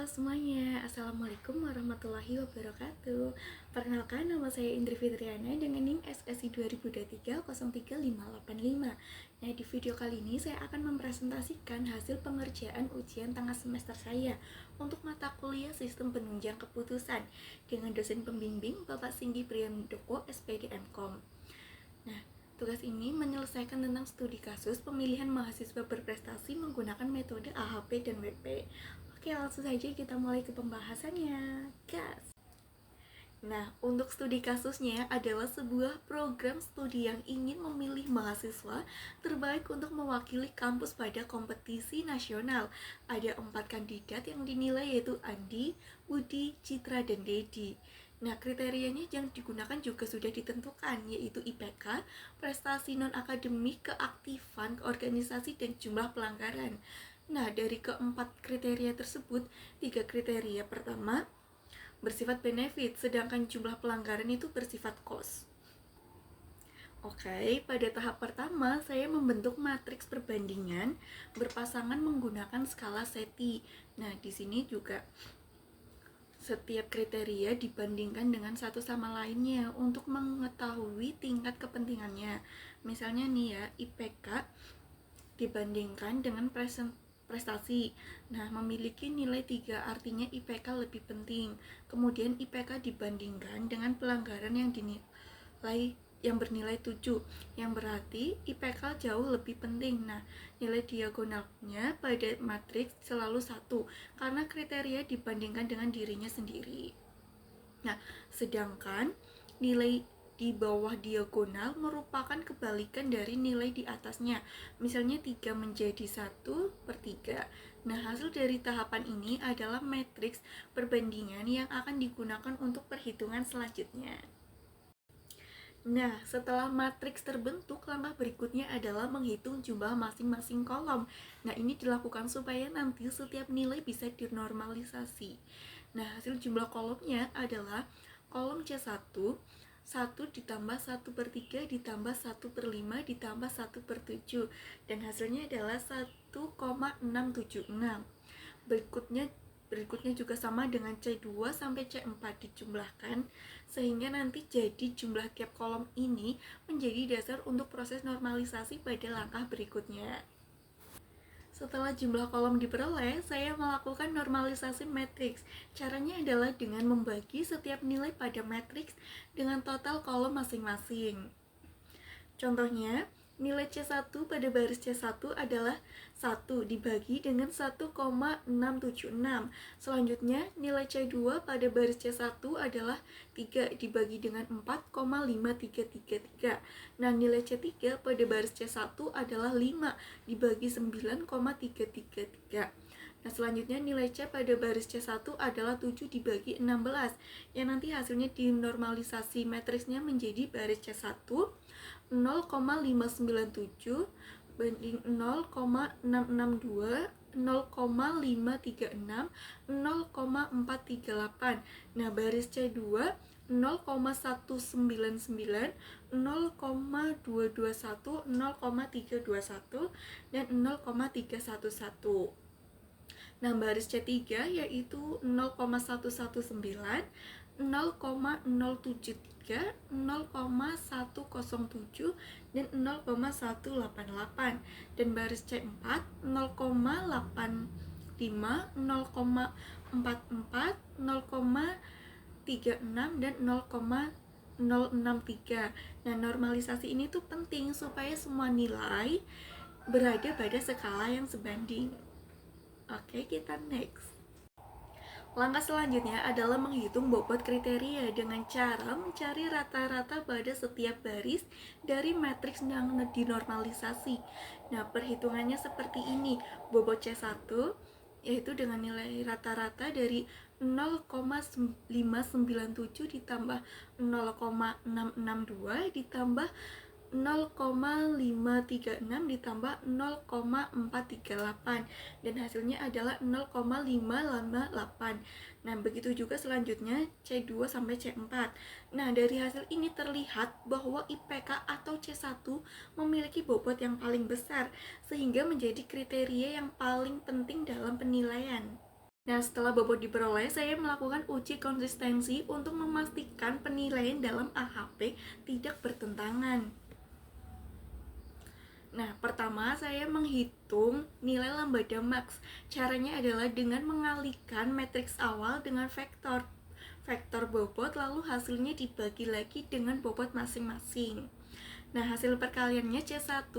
semuanya, Assalamualaikum warahmatullahi wabarakatuh. Perkenalkan, nama saya Indri Fitriana dengan NIM SSI 2023-03585. Nah, di video kali ini saya akan mempresentasikan hasil pengerjaan ujian tengah semester saya untuk mata kuliah Sistem Penunjang Keputusan dengan dosen pembimbing Bapak Singgi Priandoko, SPD MKom. Nah, tugas ini menyelesaikan tentang studi kasus pemilihan mahasiswa berprestasi menggunakan metode AHP dan WP. Oke, langsung saja kita mulai ke pembahasannya. Gas! Nah, untuk studi kasusnya adalah sebuah program studi yang ingin memilih mahasiswa terbaik untuk mewakili kampus pada kompetisi nasional. Ada 4 kandidat yang dinilai, yaitu Andi, Budi, Citra, dan Dedi. Nah, kriterianya yang digunakan juga sudah ditentukan, yaitu IPK, prestasi non-akademik, keaktifan, organisasi, dan jumlah pelanggaran. Nah, dari keempat kriteria tersebut, 3 kriteria pertama bersifat benefit, sedangkan jumlah pelanggaran itu bersifat cost. Oke, pada tahap pertama saya membentuk matriks perbandingan berpasangan menggunakan skala SETI. Nah, di sini juga setiap kriteria dibandingkan dengan satu sama lainnya untuk mengetahui tingkat kepentingannya. Misalnya nih ya, IPK dibandingkan dengan prestasi. Nah, memiliki nilai 3 artinya IPK lebih penting. Kemudian IPK dibandingkan dengan pelanggaran yang bernilai 7, yang berarti IPK jauh lebih penting. Nah, nilai diagonalnya pada matriks selalu 1 karena kriteria dibandingkan dengan dirinya sendiri. Nah, sedangkan nilai di bawah diagonal merupakan kebalikan dari nilai di atasnya. Misalnya 3 menjadi 1/3. Nah, hasil dari tahapan ini adalah matriks perbandingan yang akan digunakan untuk perhitungan selanjutnya. Nah, setelah matriks terbentuk, langkah berikutnya adalah menghitung jumlah masing-masing kolom. Nah, ini dilakukan supaya nanti setiap nilai bisa dinormalisasi. Nah, hasil jumlah kolomnya adalah kolom C1, 1 ditambah 1/3 ditambah 1/5 ditambah 1/7, dan hasilnya adalah 1,676. Berikutnya juga sama dengan C2 sampai C4 dijumlahkan, sehingga nanti jadi jumlah gap kolom ini menjadi dasar untuk proses normalisasi pada langkah berikutnya. Setelah jumlah kolom diperoleh, saya melakukan normalisasi matriks. Caranya adalah dengan membagi setiap nilai pada matriks dengan total kolom masing-masing. Contohnya, nilai C1 pada baris C1 adalah 1 dibagi dengan 1,676. Selanjutnya, nilai C2 pada baris C1 adalah 3 dibagi dengan 4,5333. Nah, nilai C3 pada baris C1 adalah 5 dibagi 9,333. Nah, selanjutnya nilai C pada baris C1 adalah 7 dibagi 16, yang nanti hasilnya dinormalisasi matriksnya menjadi baris C1 0,597 banding 0,662, 0,536, 0,438. Nah, baris C2 0,199, 0,221, 0,321, dan 0,311. Nah, baris C3 yaitu 0,119, 0,073, 0,107, dan 0,188. Dan baris C4 0,85, 0,44, 0,36, dan 0,063. Nah, normalisasi ini tuh penting supaya semua nilai berada pada skala yang sebanding. Oke, kita next. Langkah selanjutnya adalah menghitung bobot kriteria dengan cara mencari rata-rata pada setiap baris dari matriks yang dinormalisasi. Nah, perhitungannya seperti ini. Bobot C1 yaitu dengan nilai rata-rata dari 0,597 ditambah 0,662 ditambah 0,536 ditambah 0,438, dan hasilnya adalah 0,558. Nah, begitu juga selanjutnya C2 sampai C4. Nah, dari hasil ini terlihat bahwa IPK atau C1 memiliki bobot yang paling besar, sehingga menjadi kriteria yang paling penting dalam penilaian. Nah, setelah bobot diperoleh, saya melakukan uji konsistensi untuk memastikan penilaian dalam AHP tidak bertentangan. Nah, pertama saya menghitung nilai lambda max. Caranya adalah dengan mengalihkan matriks awal dengan vektor bobot, lalu hasilnya dibagi lagi dengan bobot masing-masing. Nah, hasil perkaliannya C1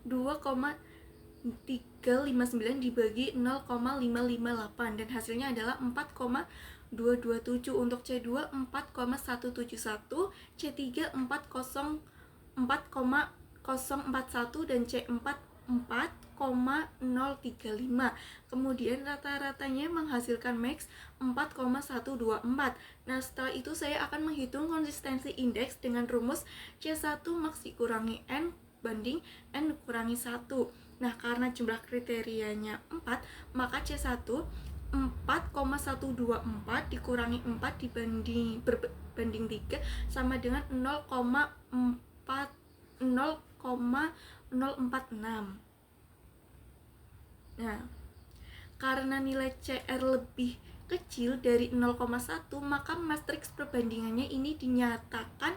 2,359 dibagi 0,558 dan hasilnya adalah 4,227. Untuk C2 4,171, C3 4,041 dan C4 4,035. Kemudian rata-ratanya menghasilkan max 4,124. Nah, setelah itu saya akan menghitung konsistensi indeks dengan rumus C1 max dikurangi N banding N kurangi 1. Nah, karena jumlah kriterianya 4, maka C1 4,124 dikurangi 4 berbanding 3 sama dengan 0,046. Nah, karena nilai CR lebih kecil dari 0,1, maka matriks perbandingannya ini dinyatakan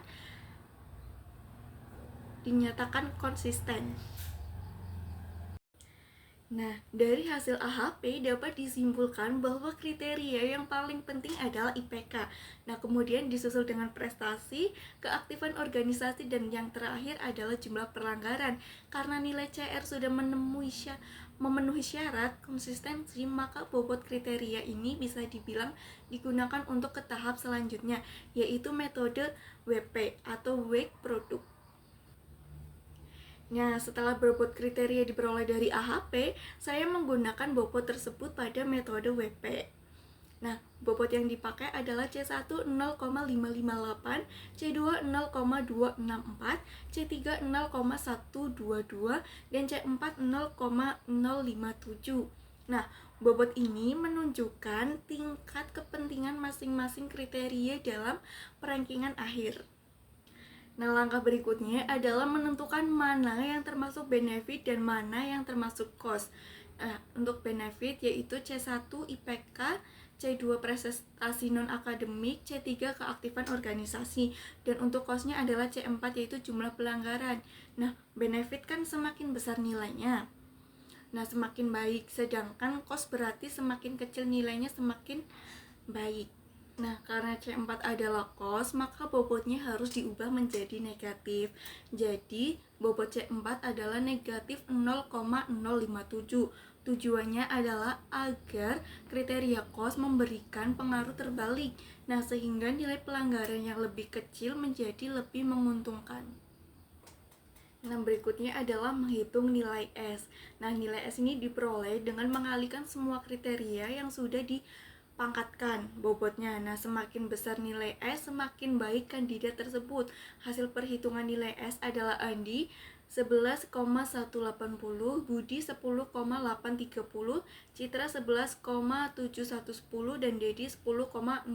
konsisten. Nah, dari hasil AHP dapat disimpulkan bahwa kriteria yang paling penting adalah IPK. Nah, kemudian disusul dengan prestasi, keaktifan organisasi, dan yang terakhir adalah jumlah pelanggaran. Karena nilai CR sudah memenuhi syarat konsistensi, maka bobot kriteria ini bisa dibilang digunakan untuk ke tahap selanjutnya, yaitu metode WP atau Weight Product. Nah, setelah bobot kriteria diperoleh dari AHP, saya menggunakan bobot tersebut pada metode WP. Nah, bobot yang dipakai adalah C1 0,558, C2 0,264, C3 0,122, dan C4 0,057. Nah, bobot ini menunjukkan tingkat kepentingan masing-masing kriteria dalam perankingan akhir. Nah, langkah berikutnya adalah menentukan mana yang termasuk benefit dan mana yang termasuk cost. Untuk benefit yaitu C1 IPK, C2 prestasi non-akademik, C3 keaktifan organisasi, dan untuk costnya adalah C4 yaitu jumlah pelanggaran. Nah, benefit kan semakin besar nilainya, nah semakin baik, sedangkan cost berarti semakin kecil nilainya semakin baik. Nah, karena C4 adalah cost, maka bobotnya harus diubah menjadi negatif. Jadi, bobot C4 adalah negatif 0,057. Tujuannya adalah agar kriteria cost memberikan pengaruh terbalik. Nah, sehingga nilai pelanggaran yang lebih kecil menjadi lebih menguntungkan. Nah, berikutnya adalah menghitung nilai S. Nah, nilai S ini diperoleh dengan mengalihkan semua kriteria yang sudah dipangkatkan bobotnya. Nah, semakin besar nilai S, semakin baik kandidat tersebut. Hasil perhitungan nilai S adalah Andi 11,180, Budi 10,830, Citra 11,7110, dan Dedi 10,020.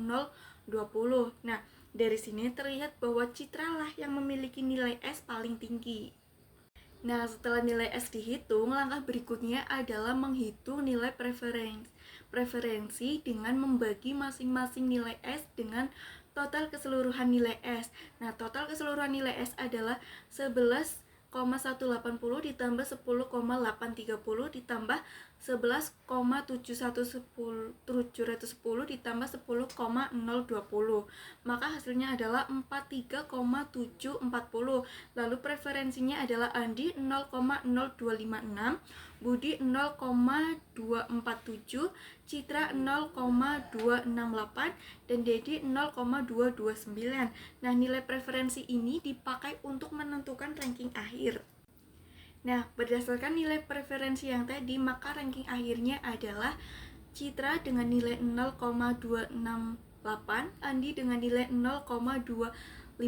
Nah, dari sini terlihat bahwa Citra lah yang memiliki nilai S paling tinggi. Nah, setelah nilai S dihitung, langkah berikutnya adalah menghitung nilai preferensi dengan membagi masing-masing nilai S dengan total keseluruhan nilai S. Nah, total keseluruhan nilai S adalah 11,180 ditambah 10,830 ditambah 11,710 ditambah 10,020. Maka hasilnya adalah 43,740. Lalu preferensinya adalah Andi 0,0256, Budi 0,247, Citra 0,268, dan Dedi 0,229. Nah, nilai preferensi ini dipakai untuk menentukan ranking akhir. Nah, berdasarkan nilai preferensi yang tadi, maka ranking akhirnya adalah Citra dengan nilai 0,268, Andi dengan nilai 0,256,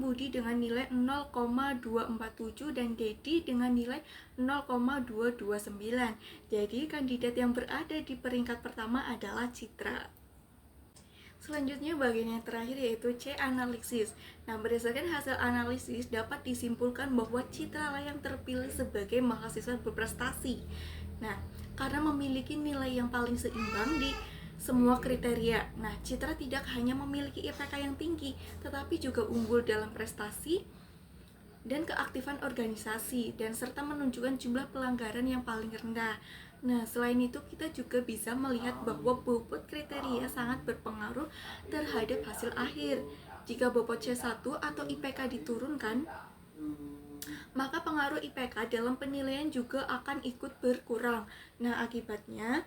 Budi dengan nilai 0,247, dan Dedi dengan nilai 0,229. Jadi, kandidat yang berada di peringkat pertama adalah Citra. Selanjutnya bagian yang terakhir yaitu C analisis. Nah, berdasarkan hasil analisis dapat disimpulkan bahwa Citra lah yang terpilih sebagai mahasiswa berprestasi. Nah, karena memiliki nilai yang paling seimbang di semua kriteria. Nah, Citra tidak hanya memiliki IPK yang tinggi, tetapi juga unggul dalam prestasi dan keaktifan organisasi, dan serta menunjukkan jumlah pelanggaran yang paling rendah. Nah, selain itu kita juga bisa melihat bahwa bobot kriteria sangat berpengaruh terhadap hasil akhir. Jika bobot C1 atau IPK diturunkan, maka pengaruh IPK dalam penilaian juga akan ikut berkurang. Nah, akibatnya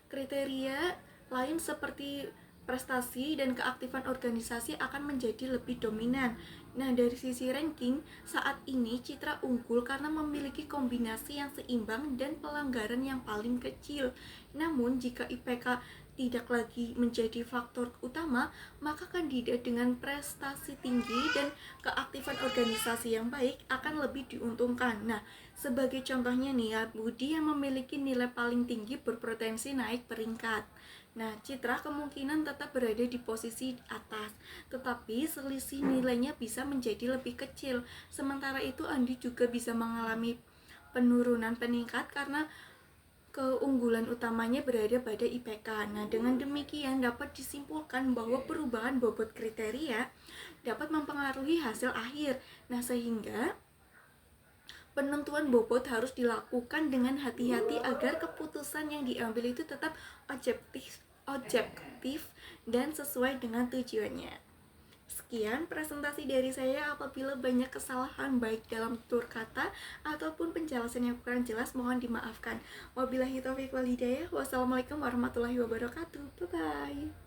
kriteria lain seperti prestasi dan keaktifan organisasi akan menjadi lebih dominan. Nah, dari sisi ranking, saat ini Citra unggul karena memiliki kombinasi yang seimbang dan pelanggaran yang paling kecil. Namun, jika IPK tidak lagi menjadi faktor utama, maka kandidat dengan prestasi tinggi dan keaktifan organisasi yang baik akan lebih diuntungkan. Nah, sebagai contohnya nih ya, Budi yang memiliki nilai paling tinggi berpotensi naik peringkat. Nah, Citra kemungkinan tetap berada di posisi atas, tetapi selisih nilainya bisa menjadi lebih kecil. Sementara itu, Andi juga bisa mengalami penurunan peningkat karena keunggulan utamanya berada pada IPK. Nah, dengan demikian dapat disimpulkan bahwa perubahan bobot kriteria dapat mempengaruhi hasil akhir. Nah, sehingga penentuan bobot harus dilakukan dengan hati-hati agar keputusan yang diambil itu tetap objektif dan sesuai dengan tujuannya. Sekian presentasi dari saya. Apabila banyak kesalahan baik dalam tutur kata ataupun penjelasan yang kurang jelas, mohon dimaafkan. Wabillahi taufiq wal hidayah. Wassalamualaikum warahmatullahi wabarakatuh. Bye bye.